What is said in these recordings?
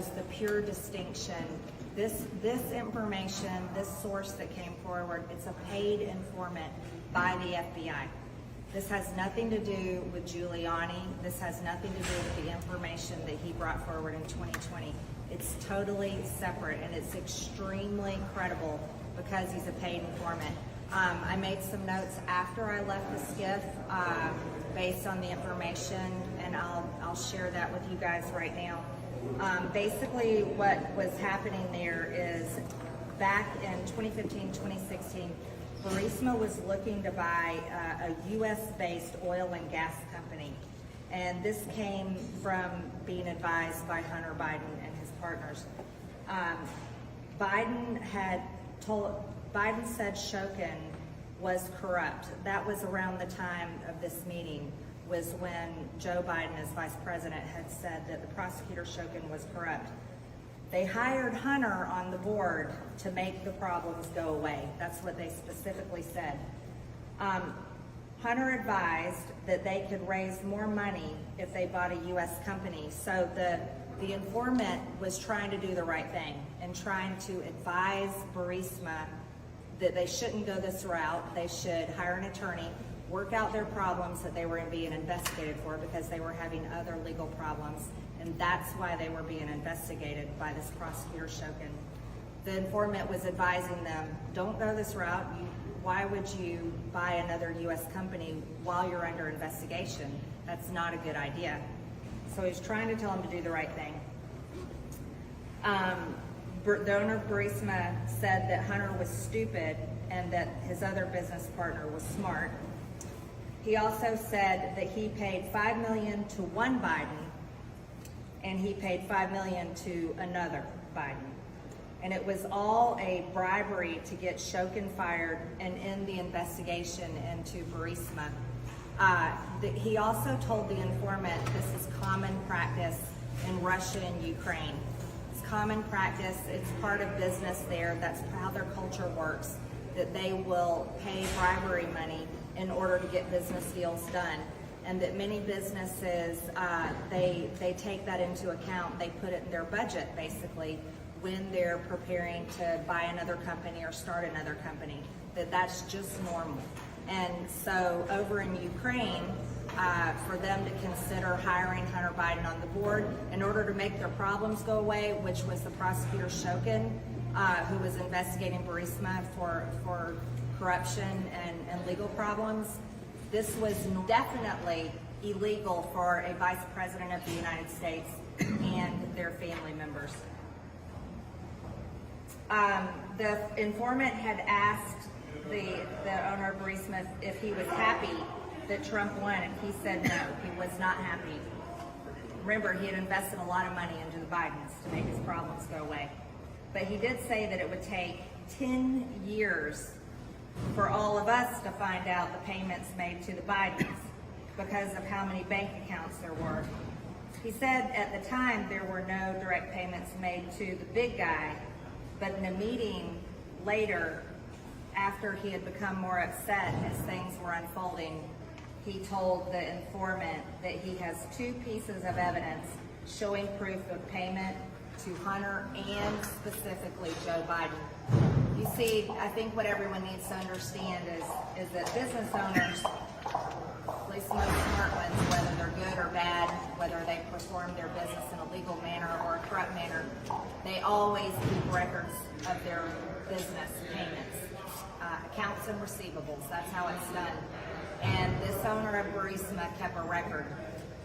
shows the pure distinction. This information, this source that came forward, it's a paid informant by the FBI. This has nothing to do with Giuliani. This has nothing to do with the information that he brought forward in 2020. It's totally separate, and it's extremely credible because he's a paid informant. I made some notes after I left the SCIF based on the information, and I'll share that with you guys right now. Basically, what was happening there is back in 2015, 2016, Burisma was looking to buy a U.S.-based oil and gas company. And this came from being advised by Hunter Biden and his partners. Biden said Shokin was corrupt. That was around the time of this meeting, was when Joe Biden, as vice president, had said that the prosecutor Shokin was corrupt. They hired Hunter on the board to make the problems go away. That's what they specifically said. Hunter advised that they could raise more money if they bought a U.S. company. So the informant was trying to do the right thing and trying to advise Burisma that they shouldn't go this route. They should hire an attorney, work out their problems that they were being investigated for because they were having other legal problems. And that's why they were being investigated by this prosecutor Shokin. The informant was advising them, don't go this route. Why would you buy another U.S. company while you're under investigation? That's not a good idea. So he's trying to tell them to do the right thing. The owner of Burisma said that Hunter was stupid and that his other business partner was smart. He also said that he paid $5 million to one Biden and he paid $5 million to another Biden. And it was all a bribery to get Shokin fired and end the investigation into Burisma. He also told the informant this is common practice in Russia and Ukraine. It's common practice, it's part of business there, that's how their culture works, that they will pay bribery money in order to get business deals done. And that many businesses, they take that into account, they put it in their budget basically when they're preparing to buy another company or start another company, that's just normal. And so over in Ukraine, for them to consider hiring Hunter Biden on the board in order to make their problems go away, which was the prosecutor Shokin, who was investigating Burisma for corruption and legal problems. This was definitely illegal for a vice president of the United States and their family members. The informant had asked the owner of Burisma if he was happy that Trump won, and he said no, he was not happy. Remember, he had invested a lot of money into the Bidens to make his problems go away. But he did say that it would take 10 years for all of us to find out the payments made to the Bidens because of how many bank accounts there were. He said at the time there were no direct payments made to the big guy, but in a meeting later, after he had become more upset as things were unfolding, he told the informant that he has two pieces of evidence showing proof of payment to Hunter and specifically Joe Biden. You see, I think what everyone needs to understand is that business owners, at least the most smart ones, whether they're good or bad, whether they perform their business in a legal manner or a corrupt manner, they always keep records of their business payments, accounts and receivables. That's how it's done. And this owner of Burisma kept a record,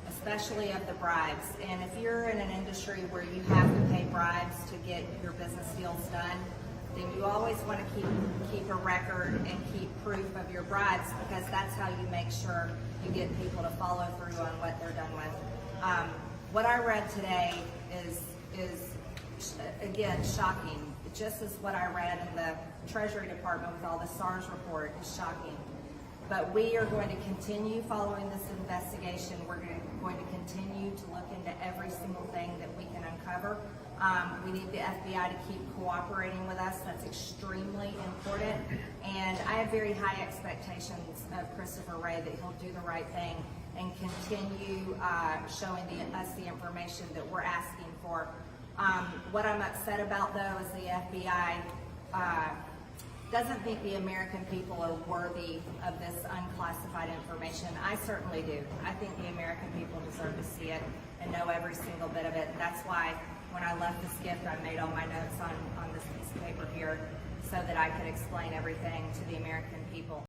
especially of the bribes. And if you're in an industry where you have to pay bribes to get your business deals done, then you always want to keep a record and keep proof of your bribes, because that's how you make sure you get people to follow through on what they're done with. What I read today is again shocking. Just as what I read in the Treasury Department with all the SARS report is shocking. But we are going to continue following this investigation. We're going to continue to look into every single thing that we can uncover. We need the FBI to keep cooperating with us. That's extremely important. And I have very high expectations of Christopher Wray that he'll do the right thing and continue showing us the information that we're asking for What I'm upset about, though, is the FBI doesn't think the American people are worthy of this unclassified information. I certainly do. I think the American people deserve to see it and know every single bit of it. That's why when I left this gift, I made all my notes on this piece of paper here so that I could explain everything to the American people.